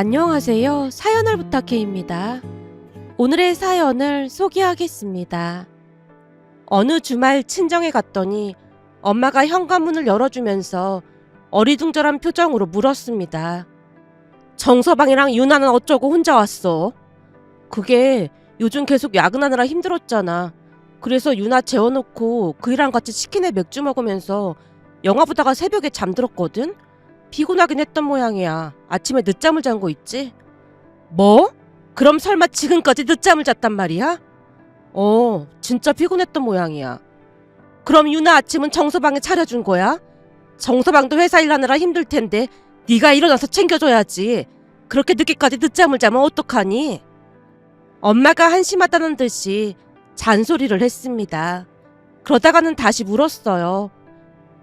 안녕하세요. 사연을 부탁해입니다. 오늘의 사연을 소개하겠습니다. 어느 주말 친정에 갔더니 엄마가 현관문을 열어주면서 어리둥절한 표정으로 물었습니다. 정서방이랑 유나는 어쩌고 혼자 왔어? 그게 요즘 계속 야근하느라 힘들었잖아. 그래서 유나 재워놓고 그이랑 같이 치킨에 맥주 먹으면서 영화 보다가 새벽에 잠들었거든? 피곤하긴 했던 모양이야. 아침에 늦잠을 잔 거 있지? 뭐? 그럼 설마 지금까지 늦잠을 잤단 말이야? 진짜 피곤했던 모양이야. 그럼 유나 아침은 정서방이 차려준 거야? 정서방도 회사 일하느라 힘들 텐데 네가 일어나서 챙겨줘야지. 그렇게 늦게까지 늦잠을 자면 어떡하니? 엄마가 한심하다는 듯이 잔소리를 했습니다. 그러다가는 다시 물었어요.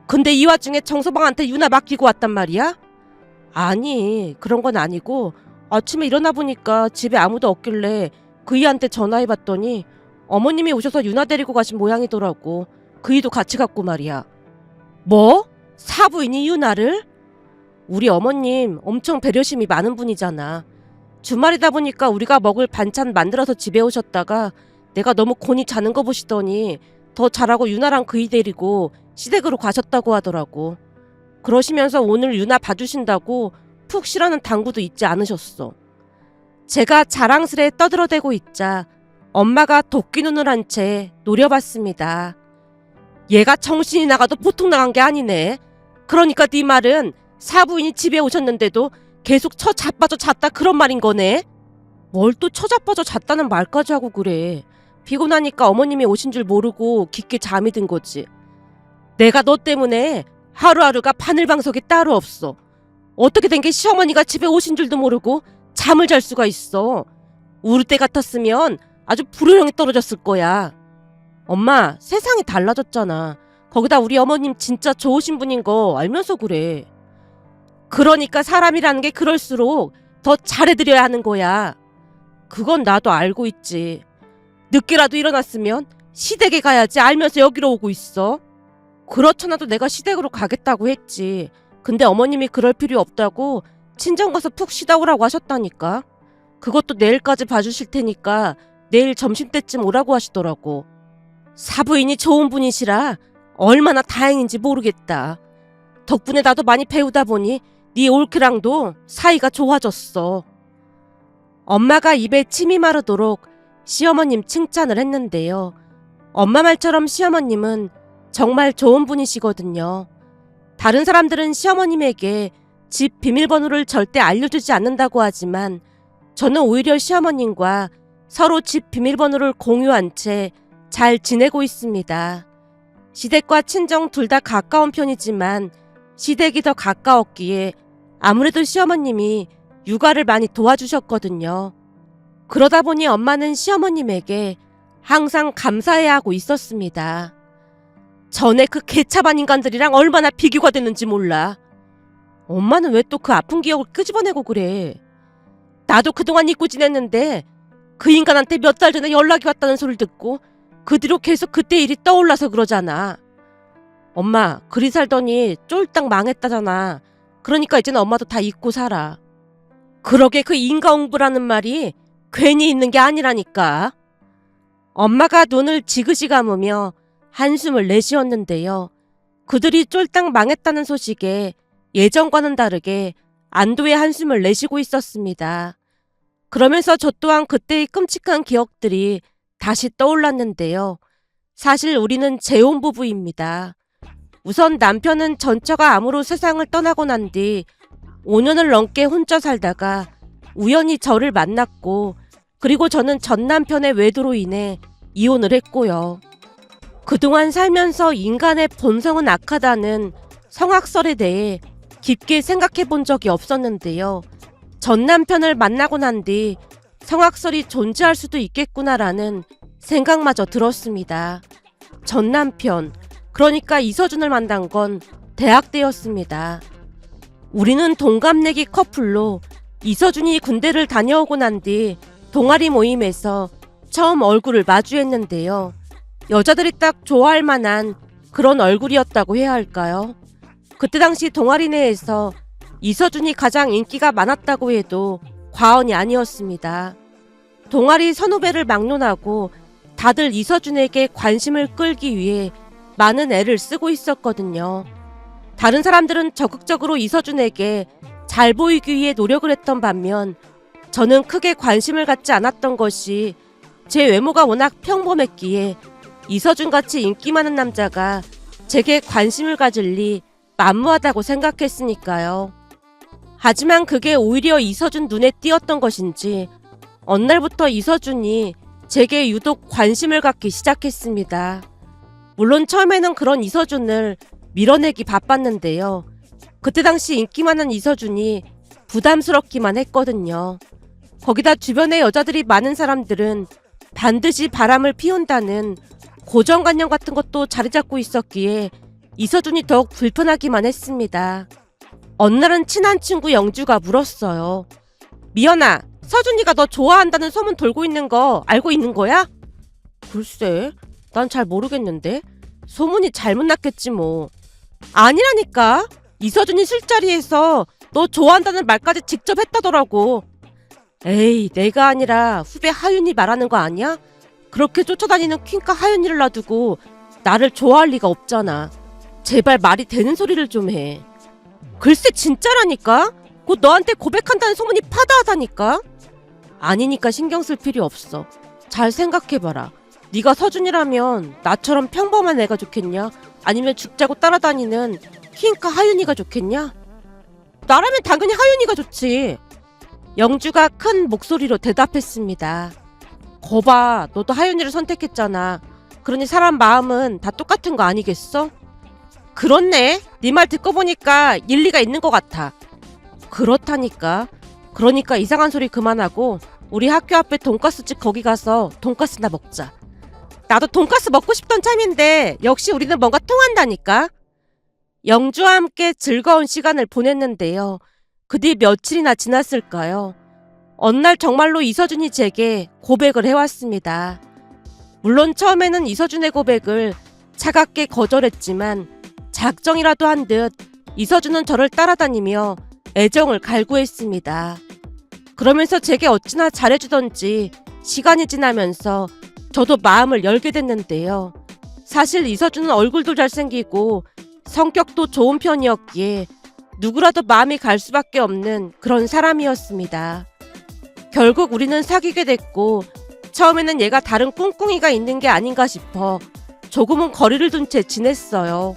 근데 이 와중에 정서방한테 유나 맡기고 왔단 말이야? 아니, 그런 건 아니고 아침에 일어나 보니까 집에 아무도 없길래 그이한테 전화해봤더니 어머님이 오셔서 유나 데리고 가신 모양이더라고. 그이도 같이 갔고 말이야. 뭐? 사부인이 유나를? 우리 어머님 엄청 배려심이 많은 분이잖아. 주말이다 보니까 우리가 먹을 반찬 만들어서 집에 오셨다가 내가 너무 곤히 자는 거 보시더니 더 잘하고 유나랑 그이 데리고 시댁으로 가셨다고 하더라고. 그러시면서 오늘 유나 봐주신다고 푹 쉬라는 당부도 잊지 않으셨어. 제가 자랑스레 떠들어대고 있자 엄마가 도끼 눈을 한 채 노려봤습니다. 얘가 정신이 나가도 보통 나간 게 아니네. 그러니까 네 말은 사부인이 집에 오셨는데도 계속 처자빠져 잤다 그런 말인 거네? 뭘 또 처자빠져 잤다는 말까지 하고 그래. 피곤하니까 어머님이 오신 줄 모르고 깊게 잠이 든 거지. 내가 너 때문에 하루하루가 바늘방석이 따로 없어. 어떻게 된 게 시어머니가 집에 오신 줄도 모르고 잠을 잘 수가 있어. 우리 때 같았으면 아주 불효령이 떨어졌을 거야. 엄마, 세상이 달라졌잖아. 거기다 우리 어머님 진짜 좋으신 분인 거 알면서 그래. 그러니까 사람이라는 게 그럴수록 더 잘해드려야 하는 거야. 그건 나도 알고 있지. 늦게라도 일어났으면 시댁에 가야지 알면서 여기로 오고 있어. 그렇잖아도 내가 시댁으로 가겠다고 했지. 근데 어머님이 그럴 필요 없다고 친정 가서 푹 쉬다 오라고 하셨다니까. 그것도 내일까지 봐주실 테니까 내일 점심때쯤 오라고 하시더라고. 사부인이 좋은 분이시라 얼마나 다행인지 모르겠다. 덕분에 나도 많이 배우다 보니 네 올케랑도 사이가 좋아졌어. 엄마가 입에 침이 마르도록 시어머님 칭찬을 했는데요. 엄마 말처럼 시어머님은 정말 좋은 분이시거든요. 다른 사람들은 시어머님에게 집 비밀번호를 절대 알려주지 않는다고 하지만 저는 오히려 시어머님과 서로 집 비밀번호를 공유한 채 잘 지내고 있습니다. 시댁과 친정 둘 다 가까운 편이지만 시댁이 더 가까웠기에 아무래도 시어머님이 육아를 많이 도와주셨거든요. 그러다 보니 엄마는 시어머님에게 항상 감사해야 하고 있었습니다. 전에 그 개차반 인간들이랑 얼마나 비교가 됐는지 몰라. 엄마는 왜 또 그 아픈 기억을 끄집어내고 그래. 나도 그동안 잊고 지냈는데 그 인간한테 몇 달 전에 연락이 왔다는 소리를 듣고 그 뒤로 계속 그때 일이 떠올라서 그러잖아. 엄마, 그리 살더니 쫄딱 망했다잖아. 그러니까 이제는 엄마도 다 잊고 살아. 그러게 그 인과응보라는 말이 괜히 있는 게 아니라니까. 엄마가 눈을 지그시 감으며 한숨을 내쉬었는데요. 그들이 쫄딱 망했다는 소식에 예전과는 다르게 안도의 한숨을 내쉬고 있었습니다. 그러면서 저 또한 그때의 끔찍한 기억들이 다시 떠올랐는데요. 사실 우리는 재혼 부부입니다. 우선 남편은 전처가 암으로 세상을 떠나고 난 뒤 5년을 넘게 혼자 살다가 우연히 저를 만났고, 그리고 저는 전 남편의 외도로 인해 이혼을 했고요. 그동안 살면서 인간의 본성은 악하다는 성악설에 대해 깊게 생각해 본 적이 없었는데요. 전 남편을 만나고 난 뒤 성악설이 존재할 수도 있겠구나라는 생각마저 들었습니다. 전 남편, 그러니까 이서준을 만난 건 대학 때였습니다. 우리는 동갑내기 커플로 이서준이 군대를 다녀오고 난 뒤 동아리 모임에서 처음 얼굴을 마주했는데요. 여자들이 딱 좋아할 만한 그런 얼굴이었다고 해야 할까요? 그때 당시 동아리 내에서 이서준이 가장 인기가 많았다고 해도 과언이 아니었습니다. 동아리 선후배를 막론하고 다들 이서준에게 관심을 끌기 위해 많은 애를 쓰고 있었거든요. 다른 사람들은 적극적으로 이서준에게 잘 보이기 위해 노력을 했던 반면 저는 크게 관심을 갖지 않았던 것이 제 외모가 워낙 평범했기에 이서준같이 인기 많은 남자가 제게 관심을 가질 리 만무하다고 생각했으니까요. 하지만 그게 오히려 이서준 눈에 띄었던 것인지 어느 날부터 이서준이 제게 유독 관심을 갖기 시작했습니다. 물론 처음에는 그런 이서준을 밀어내기 바빴는데요. 그때 당시 인기 많은 이서준이 부담스럽기만 했거든요. 거기다 주변에 여자들이 많은 사람들은 반드시 바람을 피운다는 고정관념 같은 것도 자리 잡고 있었기에 이서준이 더욱 불편하기만 했습니다. 어느 날은 친한 친구 영주가 물었어요. 미연아, 서준이가 너 좋아한다는 소문 돌고 있는 거 알고 있는 거야? 글쎄, 난 잘 모르겠는데. 소문이 잘못 났겠지 뭐. 아니라니까. 이서준이 술자리에서 너 좋아한다는 말까지 직접 했다더라고. 에이, 내가 아니라 후배 하윤이 말하는 거 아니야? 그렇게 쫓아다니는 퀸카 하윤이를 놔두고 나를 좋아할 리가 없잖아. 제발 말이 되는 소리를 좀 해. 글쎄 진짜라니까? 곧 너한테 고백한다는 소문이 파다하다니까? 아니니까 신경 쓸 필요 없어. 잘 생각해봐라. 네가 서준이라면 나처럼 평범한 애가 좋겠냐? 아니면 죽자고 따라다니는 퀸카 하윤이가 좋겠냐? 나라면 당연히 하윤이가 좋지. 영주가 큰 목소리로 대답했습니다. 거봐, 너도 하윤이를 선택했잖아. 그러니 사람 마음은 다 똑같은 거 아니겠어? 그렇네. 네 말 듣고 보니까 일리가 있는 것 같아. 그렇다니까. 그러니까 이상한 소리 그만하고 우리 학교 앞에 돈가스집 거기 가서 돈가스나 먹자. 나도 돈가스 먹고 싶던 참인데 역시 우리는 뭔가 통한다니까. 영주와 함께 즐거운 시간을 보냈는데요. 그 뒤 며칠이나 지났을까요? 어느 날 정말로 이서준이 제게 고백을 해왔습니다. 물론 처음에는 이서준의 고백을 차갑게 거절했지만 작정이라도 한 듯 이서준은 저를 따라다니며 애정을 갈구했습니다. 그러면서 제게 어찌나 잘해주던지 시간이 지나면서 저도 마음을 열게 됐는데요. 사실 이서준은 얼굴도 잘생기고 성격도 좋은 편이었기에 누구라도 마음이 갈 수밖에 없는 그런 사람이었습니다. 결국 우리는 사귀게 됐고 처음에는 얘가 다른 꿍꿍이가 있는 게 아닌가 싶어 조금은 거리를 둔 채 지냈어요.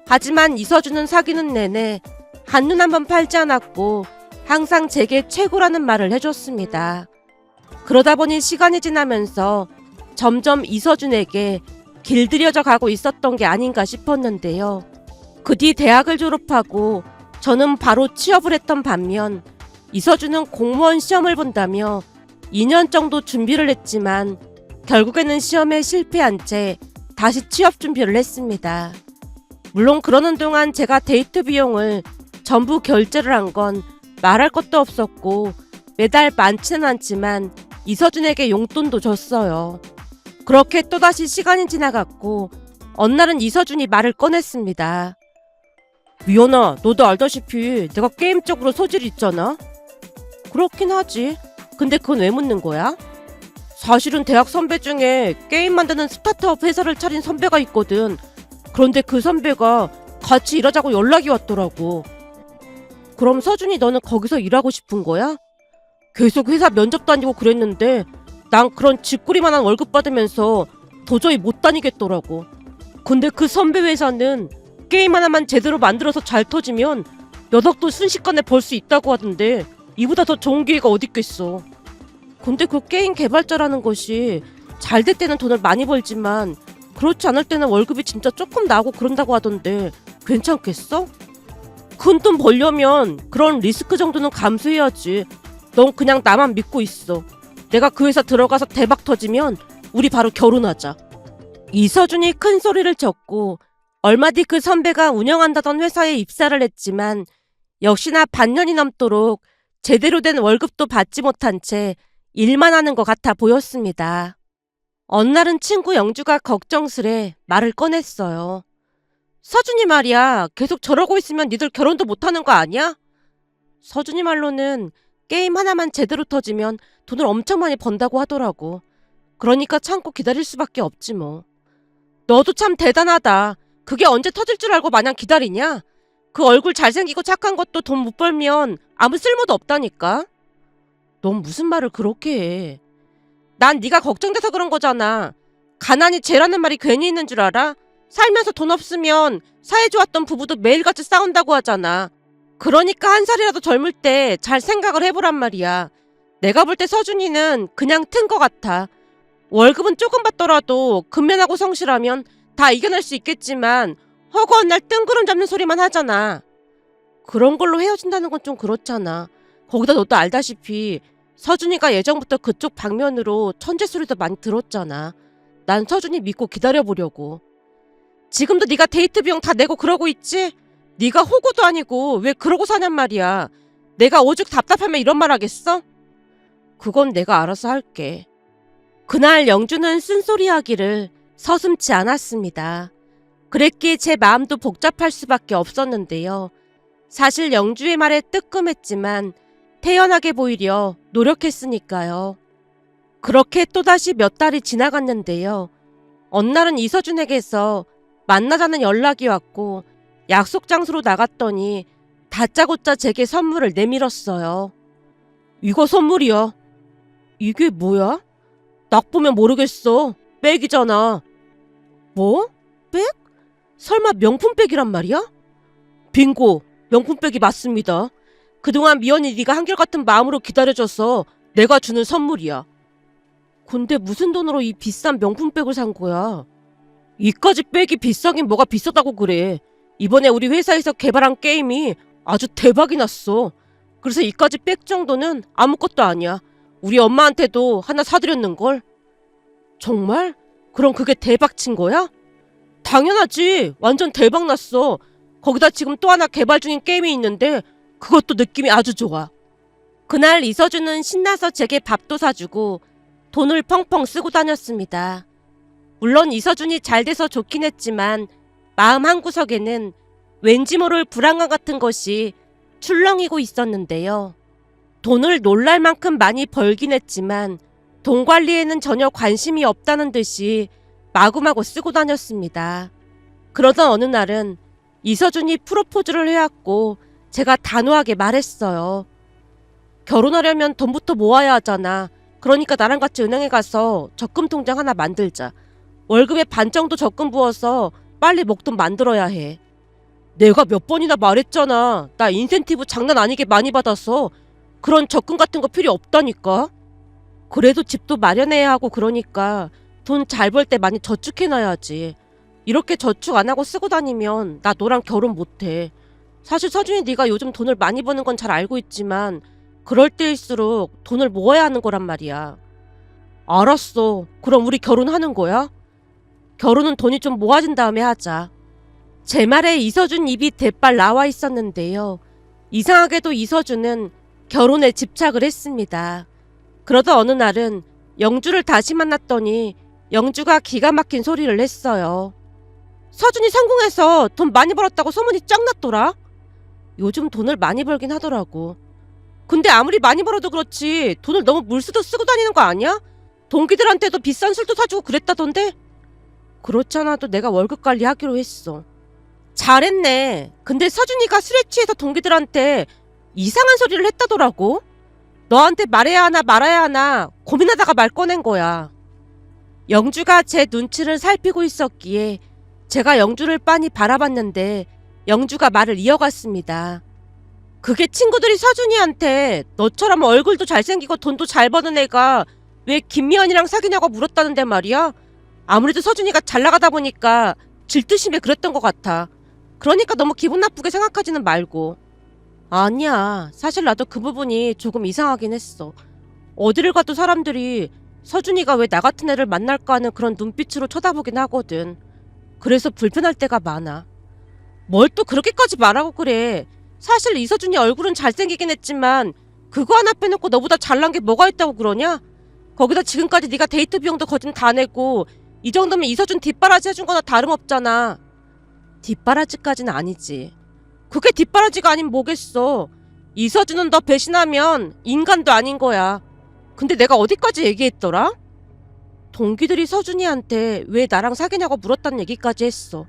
하지만 이서준은 사귀는 내내 한눈 한번 팔지 않았고 항상 제게 최고라는 말을 해줬습니다. 그러다 보니 시간이 지나면서 점점 이서준에게 길들여져 가고 있었던 게 아닌가 싶었는데요. 그 뒤 대학을 졸업하고 저는 바로 취업을 했던 반면 이서준은 공무원 시험을 본다며 2년 정도 준비를 했지만 결국에는 시험에 실패한 채 다시 취업 준비를 했습니다. 물론 그러는 동안 제가 데이트 비용을 전부 결제를 한 건 말할 것도 없었고 매달 많지는 않지만 이서준에게 용돈도 줬어요. 그렇게 또다시 시간이 지나갔고 어느 날은 이서준이 말을 꺼냈습니다. 미연아, 너도 알다시피 내가 게임 쪽으로 소질이 있잖아? 그렇긴 하지. 근데 그건 왜 묻는 거야? 사실은 대학 선배 중에 게임 만드는 스타트업 회사를 차린 선배가 있거든. 그런데 그 선배가 같이 일하자고 연락이 왔더라고. 그럼 서준이 너는 거기서 일하고 싶은 거야? 계속 회사 면접 다니고 그랬는데 난 그런 쥐꼬리만한 월급 받으면서 도저히 못 다니겠더라고. 근데 그 선배 회사는 게임 하나만 제대로 만들어서 잘 터지면 녀석도 순식간에 벌 수 있다고 하던데 이보다 더 좋은 기회가 어딨겠어. 근데 그 게임 개발자라는 것이 잘 될 때는 돈을 많이 벌지만 그렇지 않을 때는 월급이 진짜 조금 나오고 그런다고 하던데 괜찮겠어? 큰 돈 벌려면 그런 리스크 정도는 감수해야지. 넌 그냥 나만 믿고 있어. 내가 그 회사 들어가서 대박 터지면 우리 바로 결혼하자. 이서준이 큰 소리를 쳤고 얼마 뒤 그 선배가 운영한다던 회사에 입사를 했지만 역시나 반년이 넘도록 제대로 된 월급도 받지 못한 채 일만 하는 것 같아 보였습니다. 어느 날은 친구 영주가 걱정스레 말을 꺼냈어요. 서준이 말이야, 계속 저러고 있으면 니들 결혼도 못하는 거 아니야? 서준이 말로는 게임 하나만 제대로 터지면 돈을 엄청 많이 번다고 하더라고. 그러니까 참고 기다릴 수밖에 없지 뭐. 너도 참 대단하다. 그게 언제 터질 줄 알고 마냥 기다리냐? 그 얼굴 잘생기고 착한 것도 돈 못 벌면 아무 쓸모도 없다니까. 넌 무슨 말을 그렇게 해. 난 네가 걱정돼서 그런 거잖아. 가난이 죄라는 말이 괜히 있는 줄 알아? 살면서 돈 없으면 사이 좋았던 부부도 매일같이 싸운다고 하잖아. 그러니까 한 살이라도 젊을 때 잘 생각을 해보란 말이야. 내가 볼 때 서준이는 그냥 튼 거 같아. 월급은 조금 받더라도 근면하고 성실하면 다 이겨낼 수 있겠지만 허구한 날 뜬구름 잡는 소리만 하잖아. 그런 걸로 헤어진다는 건 좀 그렇잖아. 거기다 너도 알다시피 서준이가 예전부터 그쪽 방면으로 천재 소리도 많이 들었잖아. 난 서준이 믿고 기다려보려고. 지금도 네가 데이트 비용 다 내고 그러고 있지? 네가 호구도 아니고 왜 그러고 사냔 말이야. 내가 오죽 답답하면 이런 말 하겠어? 그건 내가 알아서 할게. 그날 영주는 쓴소리하기를 서슴지 않았습니다. 그랬기에 제 마음도 복잡할 수밖에 없었는데요. 사실 영주의 말에 뜨끔했지만 태연하게 보이려 노력했으니까요. 그렇게 또다시 몇 달이 지나갔는데요. 어느 날은 이서준에게서 만나자는 연락이 왔고 약속 장소로 나갔더니 다짜고짜 제게 선물을 내밀었어요. 이거 선물이야. 이게 뭐야? 딱 보면 모르겠어. 백이잖아. 뭐? 백? 설마 명품백이란 말이야? 빙고, 명품백이 맞습니다. 그동안 미연이 네가 한결같은 마음으로 기다려줘서 내가 주는 선물이야. 근데 무슨 돈으로 이 비싼 명품백을 산 거야? 이까지 백이 비싸긴 뭐가 비싸다고 그래. 이번에 우리 회사에서 개발한 게임이 아주 대박이 났어. 그래서 이까지 백 정도는 아무것도 아니야. 우리 엄마한테도 하나 사드렸는걸. 정말? 그럼 그게 대박 친 거야? 당연하지. 완전 대박 났어. 거기다 지금 또 하나 개발 중인 게임이 있는데 그것도 느낌이 아주 좋아. 그날 이서준은 신나서 제게 밥도 사주고 돈을 펑펑 쓰고 다녔습니다. 물론 이서준이 잘 돼서 좋긴 했지만 마음 한구석에는 왠지 모를 불안감 같은 것이 출렁이고 있었는데요. 돈을 놀랄 만큼 많이 벌긴 했지만 돈 관리에는 전혀 관심이 없다는 듯이 마구마구 쓰고 다녔습니다. 그러던 어느 날은 이서준이 프로포즈를 해왔고 제가 단호하게 말했어요. 결혼하려면 돈부터 모아야 하잖아. 그러니까 나랑 같이 은행에 가서 적금 통장 하나 만들자. 월급의 반 정도 적금 부어서 빨리 목돈 만들어야 해. 내가 몇 번이나 말했잖아. 나 인센티브 장난 아니게 많이 받아서 그런 적금 같은 거 필요 없다니까. 그래도 집도 마련해야 하고 그러니까 돈 잘 벌 때 많이 저축해놔야지. 이렇게 저축 안 하고 쓰고 다니면 나 너랑 결혼 못해. 사실 서준이 네가 요즘 돈을 많이 버는 건 잘 알고 있지만 그럴 때일수록 돈을 모아야 하는 거란 말이야. 알았어. 그럼 우리 결혼하는 거야? 결혼은 돈이 좀 모아진 다음에 하자. 제 말에 이서준 입이 대빨 나와 있었는데요. 이상하게도 이서준은 결혼에 집착을 했습니다. 그러다 어느 날은 영주를 다시 만났더니 영주가 기가 막힌 소리를 했어요. 서준이 성공해서 돈 많이 벌었다고 소문이 쫙 났더라. 요즘 돈을 많이 벌긴 하더라고. 근데 아무리 많이 벌어도 그렇지 돈을 너무 물쓰듯 쓰고 다니는 거 아니야? 동기들한테도 비싼 술도 사주고 그랬다던데? 그렇지 않아도 내가 월급 관리하기로 했어. 잘했네. 근데 서준이가 술에 취해서 동기들한테 이상한 소리를 했다더라고. 너한테 말해야 하나 말아야 하나 고민하다가 말 꺼낸 거야. 영주가 제 눈치를 살피고 있었기에 제가 영주를 빤히 바라봤는데 영주가 말을 이어갔습니다. 그게 친구들이 서준이한테 너처럼 얼굴도 잘생기고 돈도 잘 버는 애가 왜 김미연이랑 사귀냐고 물었다는데 말이야. 아무래도 서준이가 잘 나가다 보니까 질투심에 그랬던 것 같아. 그러니까 너무 기분 나쁘게 생각하지는 말고. 아니야. 사실 나도 그 부분이 조금 이상하긴 했어. 어디를 가도 사람들이 서준이가 왜 나 같은 애를 만날까 하는 그런 눈빛으로 쳐다보긴 하거든. 그래서 불편할 때가 많아. 뭘 또 그렇게까지 말하고 그래. 사실 이서준이 얼굴은 잘생기긴 했지만 그거 하나 빼놓고 너보다 잘난 게 뭐가 있다고 그러냐? 거기다 지금까지 네가 데이트 비용도 거진 다 내고 이 정도면 이서준 뒷바라지 해준 거나 다름없잖아. 뒷바라지까지는 아니지. 그게 뒷바라지가 아닌 뭐겠어. 이서준은 너 배신하면 인간도 아닌 거야. 근데 내가 어디까지 얘기했더라? 동기들이 서준이한테 왜 나랑 사귀냐고 물었다는 얘기까지 했어.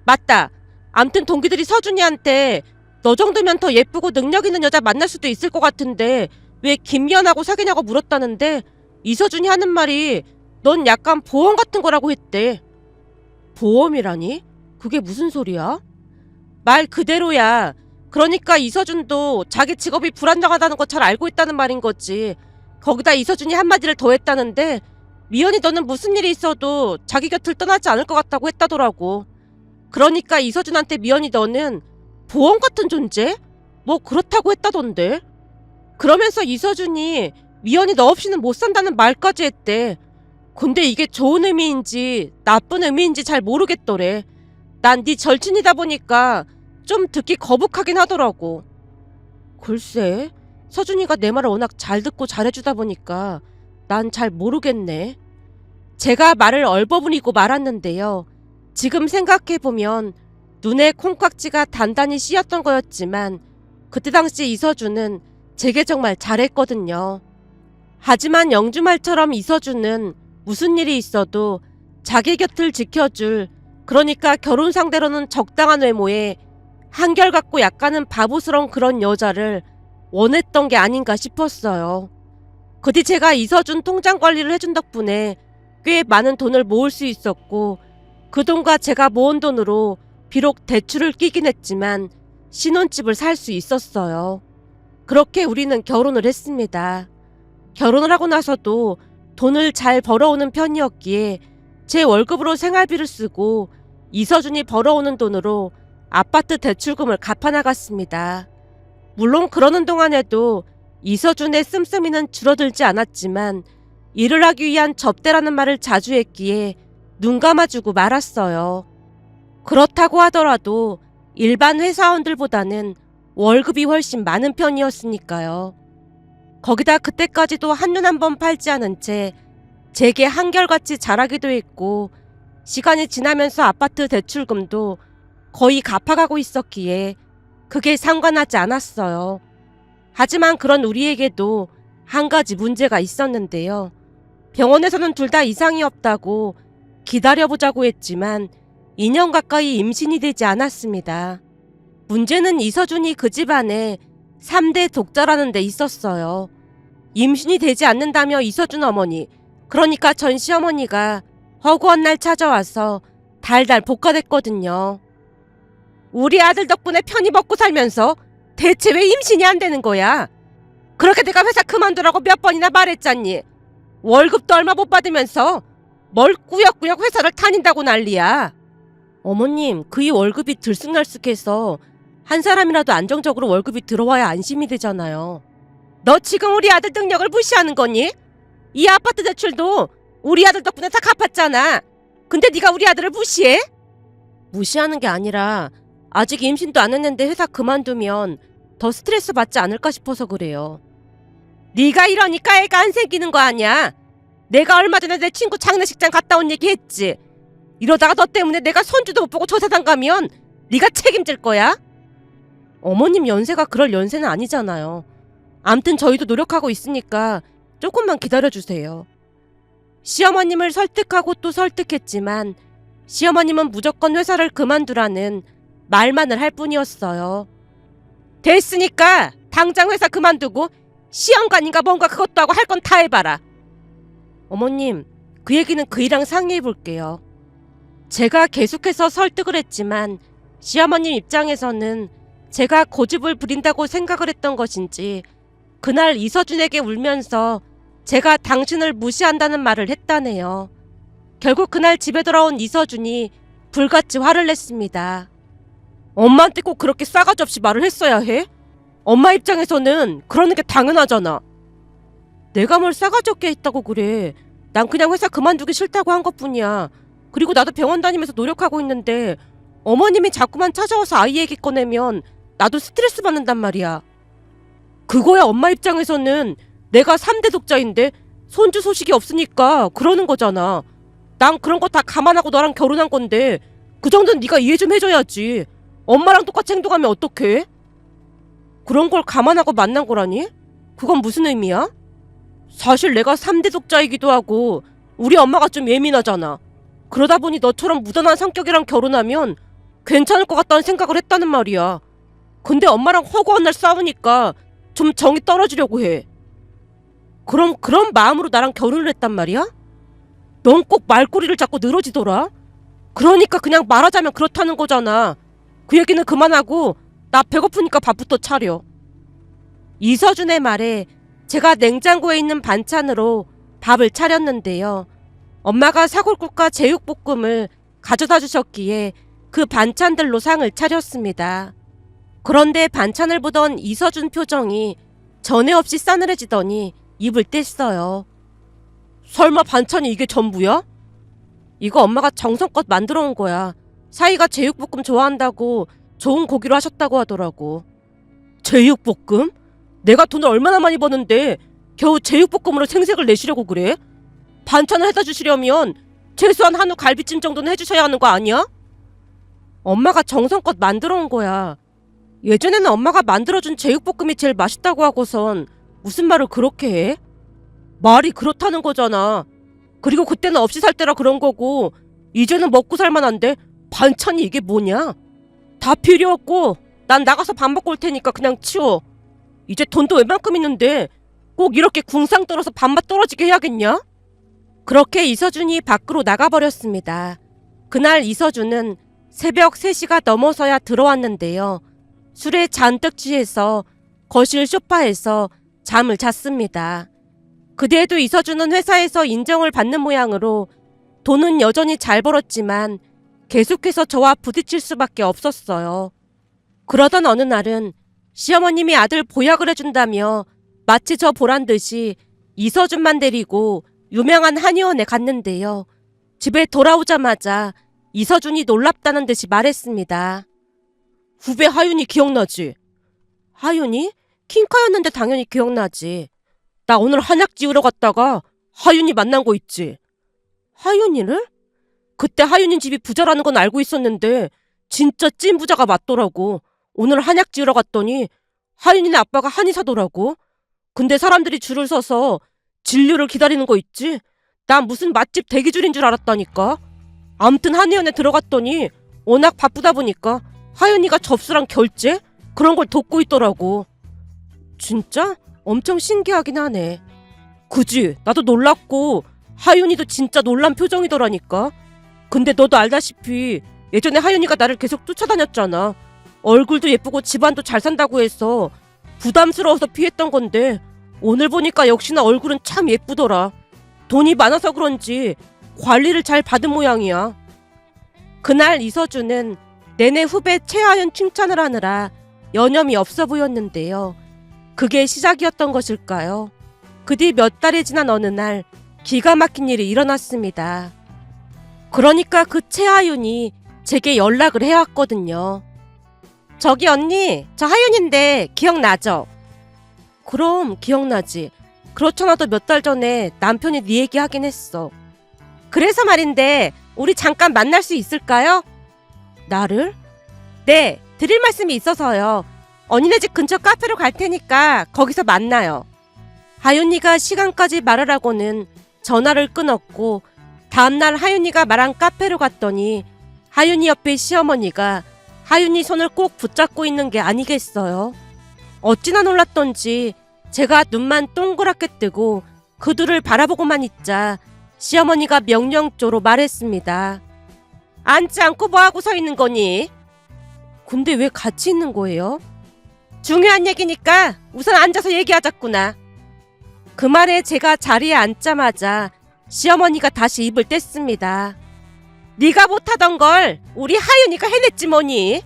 맞다. 암튼 동기들이 서준이한테 너 정도면 더 예쁘고 능력 있는 여자 만날 수도 있을 것 같은데 왜 김미연하고 사귀냐고 물었다는데 이서준이 하는 말이 넌 약간 보험 같은 거라고 했대. 보험이라니? 그게 무슨 소리야? 말 그대로야. 그러니까 이서준도 자기 직업이 불안정하다는 거 잘 알고 있다는 말인 거지. 거기다 이서준이 한마디를 더 했다는데 미연이 너는 무슨 일이 있어도 자기 곁을 떠나지 않을 것 같다고 했다더라고. 그러니까 이서준한테 미연이 너는 보험 같은 존재? 뭐 그렇다고 했다던데. 그러면서 이서준이 미연이 너 없이는 못 산다는 말까지 했대. 근데 이게 좋은 의미인지 나쁜 의미인지 잘 모르겠더래. 난 네 절친이다 보니까 좀 듣기 거북하긴 하더라고. 글쎄, 서준이가 내 말을 워낙 잘 듣고 잘해주다 보니까 난 잘 모르겠네. 제가 말을 얼버무리고 말았는데요. 지금 생각해보면 눈에 콩깍지가 단단히 씌었던 거였지만 그때 당시 이서준은 제게 정말 잘했거든요. 하지만 영주말처럼 이서준은 무슨 일이 있어도 자기 곁을 지켜줄, 그러니까 결혼 상대로는 적당한 외모에 한결같고 약간은 바보스러운 그런 여자를 원했던 게 아닌가 싶었어요. 그 뒤 제가 이서준 통장 관리를 해준 덕분에 꽤 많은 돈을 모을 수 있었고 그 돈과 제가 모은 돈으로 비록 대출을 끼긴 했지만 신혼집을 살 수 있었어요. 그렇게 우리는 결혼을 했습니다. 결혼을 하고 나서도 돈을 잘 벌어오는 편이었기에 제 월급으로 생활비를 쓰고 이서준이 벌어오는 돈으로 아파트 대출금을 갚아나갔습니다. 물론 그러는 동안에도 이서준의 씀씀이는 줄어들지 않았지만 일을 하기 위한 접대라는 말을 자주 했기에 눈 감아주고 말았어요. 그렇다고 하더라도 일반 회사원들보다는 월급이 훨씬 많은 편이었으니까요. 거기다 그때까지도 한눈 한번 팔지 않은 채 제게 한결같이 잘하기도 했고 시간이 지나면서 아파트 대출금도 거의 갚아가고 있었기에 그게 상관하지 않았어요. 하지만 그런 우리에게도 한 가지 문제가 있었는데요. 병원에서는 둘 다 이상이 없다고 기다려보자고 했지만 2년 가까이 임신이 되지 않았습니다. 문제는 이서준이 그 집안에 3대 독자라는 데 있었어요. 임신이 되지 않는다며 이서준 어머니, 그러니까 전 시어머니가 허구한 날 찾아와서 달달 볶아댔거든요. 우리 아들 덕분에 편히 먹고 살면서 대체 왜 임신이 안 되는 거야? 그렇게 내가 회사 그만두라고 몇 번이나 말했잖니. 월급도 얼마 못 받으면서 뭘 꾸역꾸역 회사를 다닌다고 난리야. 어머님, 그이 월급이 들쑥날쑥해서 한 사람이라도 안정적으로 월급이 들어와야 안심이 되잖아요. 너 지금 우리 아들 능력을 무시하는 거니? 이 아파트 대출도 우리 아들 덕분에 다 갚았잖아. 근데 네가 우리 아들을 무시해? 무시하는 게 아니라 아직 임신도 안 했는데 회사 그만두면 더 스트레스 받지 않을까 싶어서 그래요. 네가 이러니까 애가 안 생기는 거 아니야. 내가 얼마 전에 내 친구 장례식장 갔다 온 얘기 했지. 이러다가 너 때문에 내가 손주도 못 보고 조사장 가면 네가 책임질 거야? 어머님 연세가 그럴 연세는 아니잖아요. 암튼 저희도 노력하고 있으니까 조금만 기다려주세요. 시어머님을 설득하고 또 설득했지만 시어머님은 무조건 회사를 그만두라는 말만을 할 뿐이었어요. 됐으니까 당장 회사 그만두고 시험관인가 뭔가 그것도 하고 할 건 다 해봐라. 어머님, 그 얘기는 그이랑 상의해 볼게요. 제가 계속해서 설득을 했지만 시어머님 입장에서는 제가 고집을 부린다고 생각을 했던 것인지 그날 이서준에게 울면서 제가 당신을 무시한다는 말을 했다네요. 결국 그날 집에 돌아온 이서준이 불같이 화를 냈습니다. 엄마한테 꼭 그렇게 싸가지 없이 말을 했어야 해? 엄마 입장에서는 그러는 게 당연하잖아. 내가 뭘 싸가지 없게 했다고 그래. 난 그냥 회사 그만두기 싫다고 한 것뿐이야. 그리고 나도 병원 다니면서 노력하고 있는데 어머님이 자꾸만 찾아와서 아이 얘기 꺼내면 나도 스트레스 받는단 말이야. 그거야 엄마 입장에서는 내가 3대 독자인데 손주 소식이 없으니까 그러는 거잖아. 난 그런 거 다 감안하고 너랑 결혼한 건데 그 정도는 네가 이해 좀 해줘야지. 엄마랑 똑같이 행동하면 어떡해? 그런 걸 감안하고 만난 거라니? 그건 무슨 의미야? 사실 내가 3대 독자이기도 하고 우리 엄마가 좀 예민하잖아. 그러다 보니 너처럼 무던한 성격이랑 결혼하면 괜찮을 것 같다는 생각을 했다는 말이야. 근데 엄마랑 허구한 날 싸우니까 좀 정이 떨어지려고 해. 그럼 그런 마음으로 나랑 결혼을 했단 말이야? 넌 꼭 말꼬리를 잡고 늘어지더라. 그러니까 그냥 말하자면 그렇다는 거잖아. 그 얘기는 그만하고 나 배고프니까 밥부터 차려. 이서준의 말에 제가 냉장고에 있는 반찬으로 밥을 차렸는데요. 엄마가 사골국과 제육볶음을 가져다 주셨기에 그 반찬들로 상을 차렸습니다. 그런데 반찬을 보던 이서준 표정이 전에 없이 싸늘해지더니 입을 뗐어요. 설마 반찬이 이게 전부야? 이거 엄마가 정성껏 만들어 온 거야. 사이가 제육볶음 좋아한다고 좋은 고기로 하셨다고 하더라고. 제육볶음? 내가 돈을 얼마나 많이 버는데 겨우 제육볶음으로 생색을 내시려고 그래? 반찬을 해다 주시려면 최소한 한우 갈비찜 정도는 해주셔야 하는 거 아니야? 엄마가 정성껏 만들어 온 거야. 예전에는 엄마가 만들어준 제육볶음이 제일 맛있다고 하고선 무슨 말을 그렇게 해? 말이 그렇다는 거잖아. 그리고 그때는 없이 살 때라 그런 거고 이제는 먹고 살만한데 반찬이 이게 뭐냐? 다 필요 없고 난 나가서 밥 먹고 올 테니까 그냥 치워. 이제 돈도 웬만큼 있는데 꼭 이렇게 궁상 떨어서 밥맛 떨어지게 해야겠냐? 그렇게 이서준이 밖으로 나가버렸습니다. 그날 이서준은 새벽 3시가 넘어서야 들어왔는데요. 술에 잔뜩 취해서 거실 소파에서 잠을 잤습니다. 그때에도 이서준은 회사에서 인정을 받는 모양으로 돈은 여전히 잘 벌었지만 계속해서 저와 부딪힐 수밖에 없었어요. 그러던 어느 날은 시어머님이 아들 보약을 해준다며 마치 저 보란 듯이 이서준만 데리고 유명한 한의원에 갔는데요. 집에 돌아오자마자 이서준이 놀랍다는 듯이 말했습니다. 후배 하윤이 기억나지? 하윤이? 킹카였는데 당연히 기억나지. 나 오늘 한약 지우러 갔다가 하윤이 만난 거 있지? 하윤이를? 그때 하윤이 집이 부자라는 건 알고 있었는데 진짜 찐 부자가 맞더라고. 오늘 한약 지우러 갔더니 하윤이네 아빠가 한의사더라고. 근데 사람들이 줄을 서서 진료를 기다리는 거 있지? 난 무슨 맛집 대기줄인 줄 알았다니까. 암튼 한의원에 들어갔더니 워낙 바쁘다 보니까 하윤이가 접수랑 결제? 그런 걸 돕고 있더라고. 진짜? 엄청 신기하긴 하네. 그지? 나도 놀랐고 하윤이도 진짜 놀란 표정이더라니까. 근데 너도 알다시피 예전에 하윤이가 나를 계속 쫓아다녔잖아. 얼굴도 예쁘고 집안도 잘 산다고 해서 부담스러워서 피했던 건데 오늘 보니까 역시나 얼굴은 참 예쁘더라. 돈이 많아서 그런지 관리를 잘 받은 모양이야. 그날 이서준은 내내 후배 최하윤 칭찬을 하느라 여념이 없어 보였는데요. 그게 시작이었던 것일까요? 그 뒤 몇 달이 지난 어느 날 기가 막힌 일이 일어났습니다. 그러니까 그 최하윤이 제게 연락을 해왔거든요. 저기 언니, 저 하윤인데 기억나죠? 그럼 기억나지. 그렇잖아도 몇 달 전에 남편이 네 얘기 하긴 했어. 그래서 말인데 우리 잠깐 만날 수 있을까요? 나를? 네, 드릴 말씀이 있어서요. 언니네 집 근처 카페로 갈 테니까 거기서 만나요. 하윤이가 시간까지 말을 하고는 전화를 끊었고 다음날 하윤이가 말한 카페로 갔더니 하윤이 옆에 시어머니가 하윤이 손을 꼭 붙잡고 있는 게 아니겠어요. 어찌나 놀랐던지 제가 눈만 동그랗게 뜨고 그 둘을 바라보고만 있자 시어머니가 명령조로 말했습니다. 앉지 않고 뭐하고 서 있는 거니? 근데 왜 같이 있는 거예요? 중요한 얘기니까 우선 앉아서 얘기하자꾸나. 그 말에 제가 자리에 앉자마자 시어머니가 다시 입을 뗐습니다. 네가 못하던 걸 우리 하윤이가 해냈지 뭐니?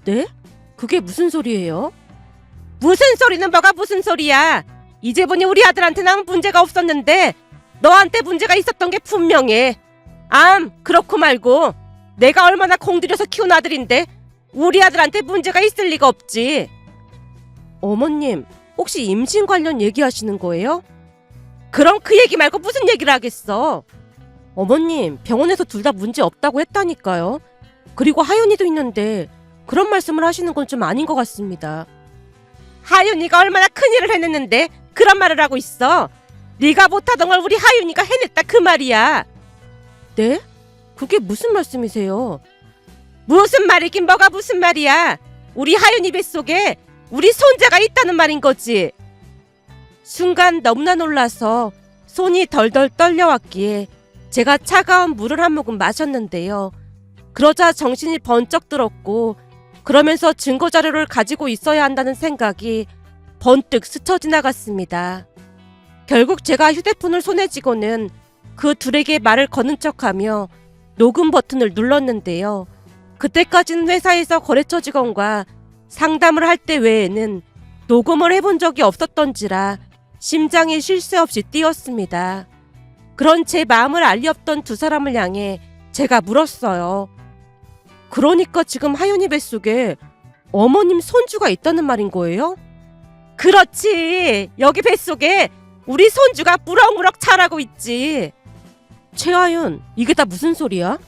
네? 그게 무슨 소리예요? 무슨 소리는 뭐가 무슨 소리야. 이제 보니 우리 아들한테는 아무 문제가 없었는데 너한테 문제가 있었던 게 분명해. 그렇고 말고 내가 얼마나 공들여서 키운 아들인데 우리 아들한테 문제가 있을 리가 없지. 어머님, 혹시 임신 관련 얘기하시는 거예요? 그럼 그 얘기 말고 무슨 얘기를 하겠어. 어머님, 병원에서 둘 다 문제 없다고 했다니까요. 그리고 하윤이도 있는데 그런 말씀을 하시는 건 좀 아닌 것 같습니다. 하윤이가 얼마나 큰일을 해냈는데 그런 말을 하고 있어. 네가 못하던 걸 우리 하윤이가 해냈다 그 말이야. 네? 그게 무슨 말씀이세요? 무슨 말이긴 뭐가 무슨 말이야. 우리 하윤이 뱃속에 우리 손자가 있다는 말인 거지. 순간 너무나 놀라서 손이 덜덜 떨려왔기에 제가 차가운 물을 한 모금 마셨는데요. 그러자 정신이 번쩍 들었고 그러면서 증거자료를 가지고 있어야 한다는 생각이 번뜩 스쳐 지나갔습니다. 결국 제가 휴대폰을 손에 쥐고는 그 둘에게 말을 거는 척하며 녹음 버튼을 눌렀는데요. 그때까지는 회사에서 거래처 직원과 상담을 할 때 외에는 녹음을 해본 적이 없었던지라 심장이 쉴 새 없이 뛰었습니다. 그런 제 마음을 알 리 없던 두 사람을 향해 제가 물었어요. 그러니까 지금 하윤이 뱃속에 어머님 손주가 있다는 말인 거예요? 그렇지. 여기 뱃속에 우리 손주가 무럭무럭 자라고 있지. 최하윤, 이게 다 무슨 소리야?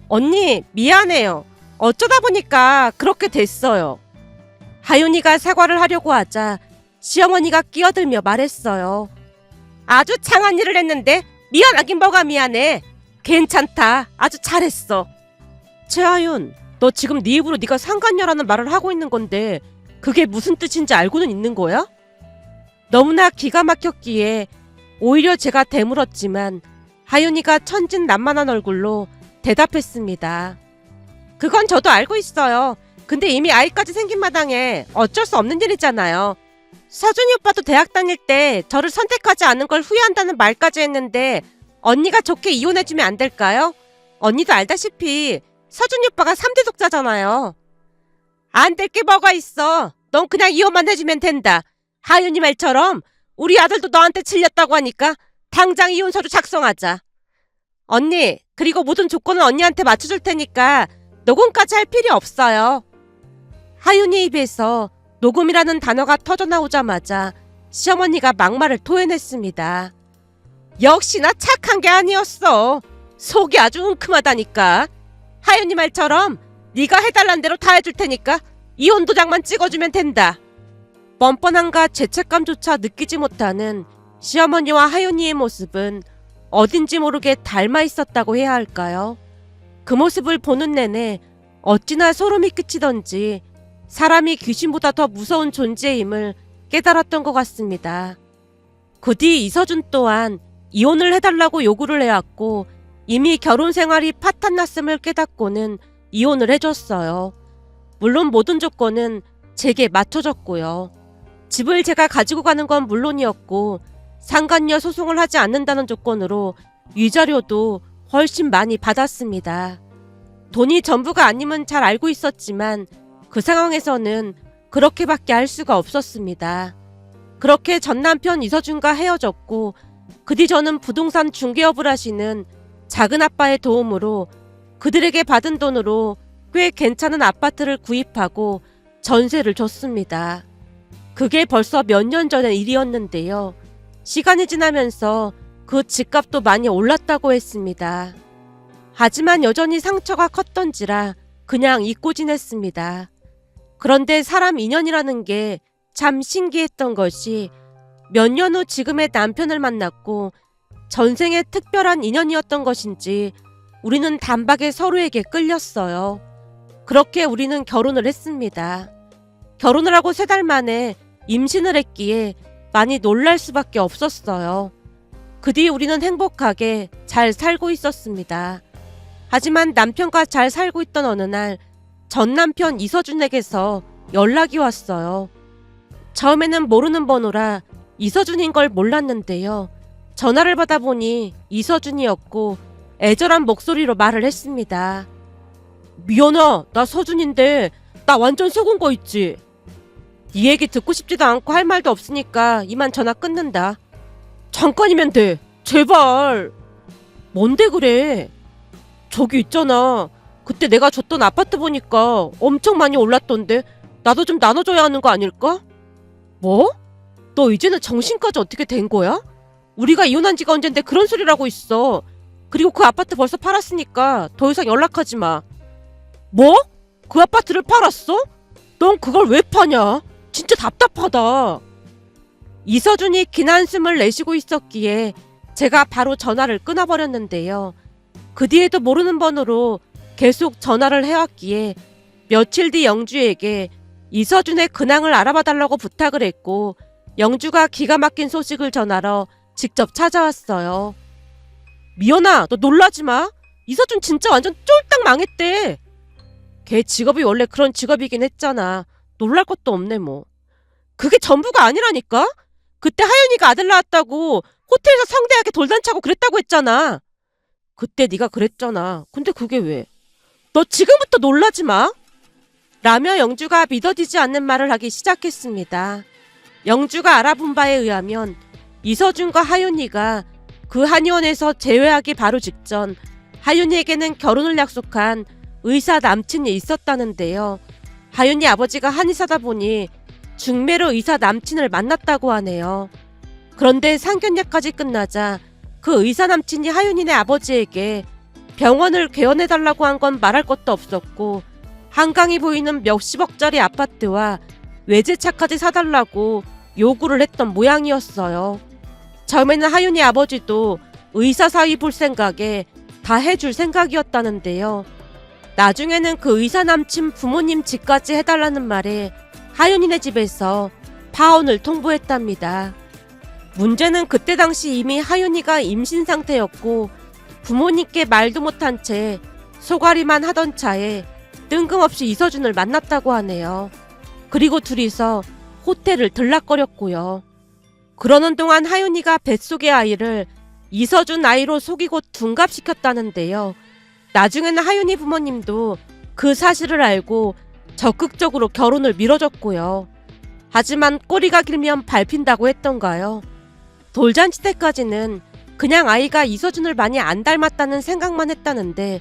언니, 미안해요. 어쩌다 보니까 그렇게 됐어요. 하윤이가 사과를 하려고 하자 시어머니가 끼어들며 말했어요. 아주 창한 일을 했는데 미안하긴 뭐가 미안해. 괜찮다. 아주 잘했어. 최하윤, 너 지금 네 입으로 네가 상간녀라는 말을 하고 있는 건데 그게 무슨 뜻인지 알고는 있는 거야? 너무나 기가 막혔기에 오히려 제가 되물었지만 하윤이가 천진난만한 얼굴로 대답했습니다. 그건 저도 알고 있어요. 근데 이미 아이까지 생긴 마당에 어쩔 수 없는 일이잖아요. 서준이 오빠도 대학 다닐 때 저를 선택하지 않은 걸 후회한다는 말까지 했는데 언니가 좋게 이혼해주면 안 될까요? 언니도 알다시피 서준이 오빠가 3대 독자잖아요. 안 될 게 뭐가 있어. 넌 그냥 이혼만 해주면 된다. 하윤이 말처럼 우리 아들도 너한테 질렸다고 하니까 당장 이혼서류 작성하자. 언니, 그리고 모든 조건은 언니한테 맞춰줄 테니까 녹음까지 할 필요 없어요. 하윤이 입에서 녹음이라는 단어가 터져나오자마자 시어머니가 막말을 토해냈습니다. 역시나 착한 게 아니었어. 속이 아주 웅큼하다니까. 하윤이 말처럼 네가 해달란 대로 다 해줄 테니까 이혼 도장만 찍어주면 된다. 뻔뻔함과 죄책감조차 느끼지 못하는 시어머니와 하윤이의 모습은 어딘지 모르게 닮아 있었다고 해야 할까요? 그 모습을 보는 내내 어찌나 소름이 끼치던지 사람이 귀신보다 더 무서운 존재임을 깨달았던 것 같습니다. 그 뒤 이서준 또한 이혼을 해달라고 요구를 해왔고 이미 결혼 생활이 파탄났음을 깨닫고는 이혼을 해줬어요. 물론 모든 조건은 제게 맞춰졌고요. 집을 제가 가지고 가는 건 물론이었고 상간녀 소송을 하지 않는다는 조건으로 위자료도 훨씬 많이 받았습니다. 돈이 전부가 아님은 잘 알고 있었지만 그 상황에서는 그렇게밖에 할 수가 없었습니다. 그렇게 전남편 이서준과 헤어졌고 그 뒤 저는 부동산 중개업을 하시는 작은아빠의 도움으로 그들에게 받은 돈으로 꽤 괜찮은 아파트를 구입하고 전세를 줬습니다. 그게 벌써 몇 년 전의 일이었는데요. 시간이 지나면서 그 집값도 많이 올랐다고 했습니다. 하지만 여전히 상처가 컸던지라 그냥 잊고 지냈습니다. 그런데 사람 인연이라는 게 참 신기했던 것이 몇 년 후 지금의 남편을 만났고 전생에 특별한 인연이었던 것인지 우리는 단박에 서로에게 끌렸어요. 그렇게 우리는 결혼을 했습니다. 결혼을 하고 3달 만에 임신을 했기에 많이 놀랄 수밖에 없었어요. 그 뒤 우리는 행복하게 잘 살고 있었습니다. 하지만 남편과 잘 살고 있던 어느 날 전 남편 이서준에게서 연락이 왔어요. 처음에는 모르는 번호라 이서준인 걸 몰랐는데요. 전화를 받아보니 이서준이었고 애절한 목소리로 말을 했습니다. 미연아, 나 서준인데 나 완전 속은 거 있지? 네 얘기 듣고 싶지도 않고 할 말도 없으니까 이만 전화 끊는다. 잠깐이면 돼. 제발. 뭔데 그래? 저기 있잖아. 그때 내가 줬던 아파트 보니까 엄청 많이 올랐던데 나도 좀 나눠줘야 하는 거 아닐까? 뭐? 너 이제는 정신까지 어떻게 된 거야? 우리가 이혼한 지가 언젠데 그런 소리를 하고 있어. 그리고 그 아파트 벌써 팔았으니까 더 이상 연락하지 마. 뭐? 그 아파트를 팔았어? 넌 그걸 왜 파냐? 진짜 답답하다. 이서준이 긴 한숨을 내쉬고 있었기에 제가 바로 전화를 끊어버렸는데요. 그 뒤에도 모르는 번호로 계속 전화를 해왔기에 며칠 뒤 영주에게 이서준의 근황을 알아봐달라고 부탁을 했고 영주가 기가 막힌 소식을 전하러 직접 찾아왔어요. 미연아, 너 놀라지 마. 이서준 진짜 완전 쫄딱 망했대. 걔 직업이 원래 그런 직업이긴 했잖아. 놀랄 것도 없네 뭐. 그게 전부가 아니라니까? 그때 하윤이가 아들 낳았다고 호텔에서 성대하게 돌잔치하고 그랬다고 했잖아. 그때 네가 그랬잖아. 근데 그게 왜? 너 지금부터 놀라지 마. 라며 영주가 믿어지지 않는 말을 하기 시작했습니다. 영주가 알아본 바에 의하면 이서준과 하윤이가 그 한의원에서 재회하기 바로 직전 하윤이에게는 결혼을 약속한 의사 남친이 있었다는데요. 하윤이 아버지가 한의사다 보니 중매로 의사 남친을 만났다고 하네요. 그런데 상견례까지 끝나자 그 의사 남친이 하윤이네 아버지에게 병원을 개원해달라고 한 건 말할 것도 없었고 한강이 보이는 몇십억짜리 아파트와 외제차까지 사달라고 요구를 했던 모양이었어요. 처음에는 하윤이 아버지도 의사 사위 볼 생각에 다 해줄 생각이었다는데요. 나중에는 그 의사 남친 부모님 집까지 해달라는 말에 하윤이네 집에서 파혼을 통보했답니다. 문제는 그때 당시 이미 하윤이가 임신 상태였고 부모님께 말도 못한 채 소가리만 하던 차에 뜬금없이 이서준을 만났다고 하네요. 그리고 둘이서 호텔을 들락거렸고요. 그러는 동안 하윤이가 뱃속의 아이를 이서준 아이로 속이고 둔갑시켰다는데요. 나중에는 하윤이 부모님도 그 사실을 알고 적극적으로 결혼을 미뤄줬고요. 하지만 꼬리가 길면 밟힌다고 했던가요. 돌잔치 때까지는 그냥 아이가 이서준을 많이 안 닮았다는 생각만 했다는데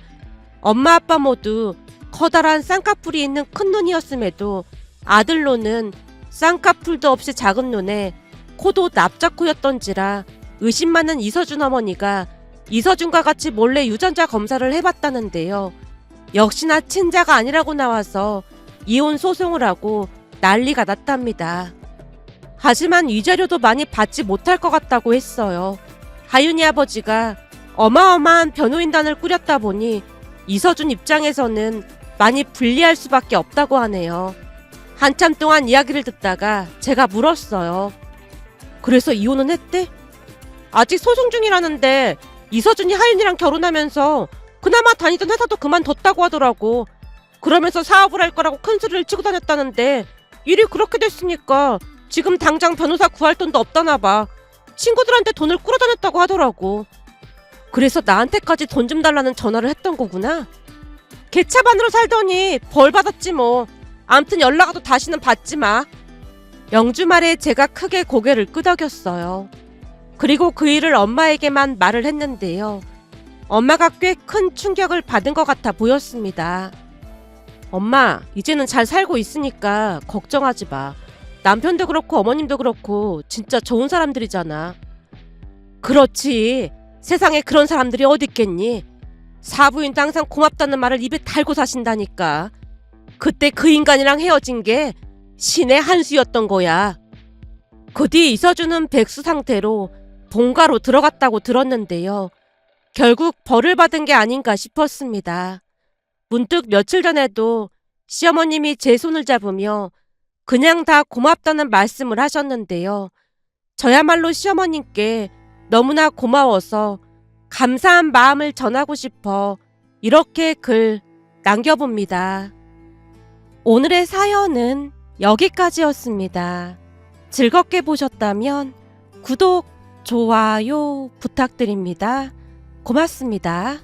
엄마 아빠 모두 커다란 쌍꺼풀이 있는 큰 눈이었음에도 아들로는 쌍꺼풀도 없이 작은 눈에 코도 납작코였던지라 의심 많은 이서준 어머니가 이서준과 같이 몰래 유전자 검사를 해봤다는데요. 역시나 친자가 아니라고 나와서 이혼 소송을 하고 난리가 났답니다. 하지만 위자료도 많이 받지 못할 것 같다고 했어요. 하윤이 아버지가 어마어마한 변호인단을 꾸렸다 보니 이서준 입장에서는 많이 불리할 수밖에 없다고 하네요. 한참 동안 이야기를 듣다가 제가 물었어요. 그래서 이혼은 했대? 아직 소송 중이라는데 이서준이 하윤이랑 결혼하면서 그나마 다니던 회사도 그만뒀다고 하더라고. 그러면서 사업을 할 거라고 큰 소리를 치고 다녔다는데 일이 그렇게 됐으니까 지금 당장 변호사 구할 돈도 없다나 봐. 친구들한테 돈을 끌어다녔다고 하더라고. 그래서 나한테까지 돈 좀 달라는 전화를 했던 거구나. 개차반으로 살더니 벌 받았지 뭐. 암튼 연락 와도 다시는 받지 마. 영주 말에 제가 크게 고개를 끄덕였어요. 그리고 그 일을 엄마에게만 말을 했는데요. 엄마가 꽤 큰 충격을 받은 것 같아 보였습니다. 엄마, 이제는 잘 살고 있으니까 걱정하지 마. 남편도 그렇고 어머님도 그렇고 진짜 좋은 사람들이잖아. 그렇지. 세상에 그런 사람들이 어디 있겠니? 사부인도 항상 고맙다는 말을 입에 달고 사신다니까. 그때 그 인간이랑 헤어진 게 신의 한 수였던 거야. 그 뒤 이서준은 백수 상태로 본가로 들어갔다고 들었는데요. 결국 벌을 받은 게 아닌가 싶었습니다. 문득 며칠 전에도 시어머님이 제 손을 잡으며 그냥 다 고맙다는 말씀을 하셨는데요. 저야말로 시어머님께 너무나 고마워서 감사한 마음을 전하고 싶어 이렇게 글 남겨봅니다. 오늘의 사연은 여기까지였습니다. 즐겁게 보셨다면 구독, 좋아요 부탁드립니다. 고맙습니다.